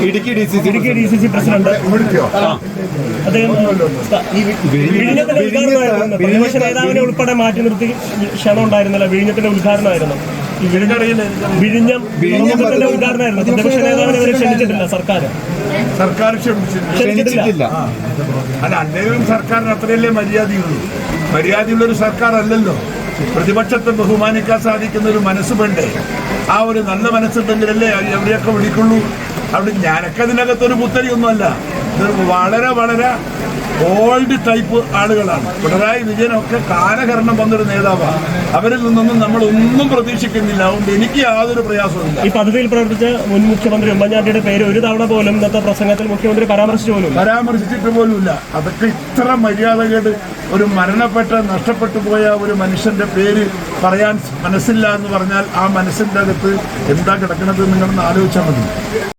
Idukki DCC president അദ്ദേഹം പ്രതിപക്ഷ നേതാവിനെ ഉൾപ്പെടെ മാറ്റി നിർത്തി ക്ഷണം ഉണ്ടായിരുന്നല്ലോ. വിഴിഞ്ഞത്തിന്റെ ഉദ്ഘാടനമായിരുന്നു. വിഴിഞ്ഞത്തിന്റെ ഉദ്ഘാടനമായിരുന്നു. പ്രതിപക്ഷ നേതാവിനെ അവരെ ക്ഷണിച്ചിട്ടില്ല സർക്കാർ ക്ഷണിച്ചിട്ടില്ല. അല്ല, അദ്ദേഹം സർക്കാരിന് അത്രയല്ലേ മര്യാദയുള്ളൂ. മര്യാദയുള്ളൊരു സർക്കാർ അല്ലല്ലോ. പ്രതിപക്ഷത്തെ ബഹുമാനിക്കാൻ സാധിക്കുന്ന ഒരു മനസ്സ് വേണ്ടേ? ആ ഒരു നല്ല മനസ്സുണ്ടെങ്കിലല്ലേ എവിടെയൊക്കെ വിളിക്കുള്ളൂ. അവിടെ ഞാനൊക്കെ അതിനകത്തൊരു പുത്തരിയൊന്നുമല്ല. ഇതൊരു വളരെ വളരെ ഓൾഡ് ടൈപ്പ് ആളുകളാണ്. പിണറായി വിജയനൊക്കെ കാലഹരണം വന്നൊരു നേതാവാണ്. അവരിൽ നിന്നൊന്നും നമ്മൾ ഒന്നും പ്രതീക്ഷിക്കുന്നില്ല. അതുകൊണ്ട് എനിക്ക് യാതൊരു പ്രയാസമില്ല. ഈ പദ്ധതിയിൽ പ്രവർത്തിച്ച മുൻ മുഖ്യമന്ത്രി ഉമ്മൻചാണ്ടിയുടെ പേര് ഒരു തവണ പോലും ഇന്നത്തെ പ്രസംഗത്തിൽ മുഖ്യമന്ത്രി പരാമർശിച്ചിട്ട് പോലുമില്ല. അതൊക്കെ ഇത്ര മര്യാദകേട്. ഒരു നഷ്ടപ്പെട്ടു പോയ ഒരു മനുഷ്യന്റെ പേര് പറയാൻ മനസ്സില്ല എന്ന് പറഞ്ഞാൽ ആ മനസ്സിന്റെ അകത്ത് എന്താ കിടക്കുന്നത് നിങ്ങളൊന്ന് ആലോചിച്ചാൽ മതി.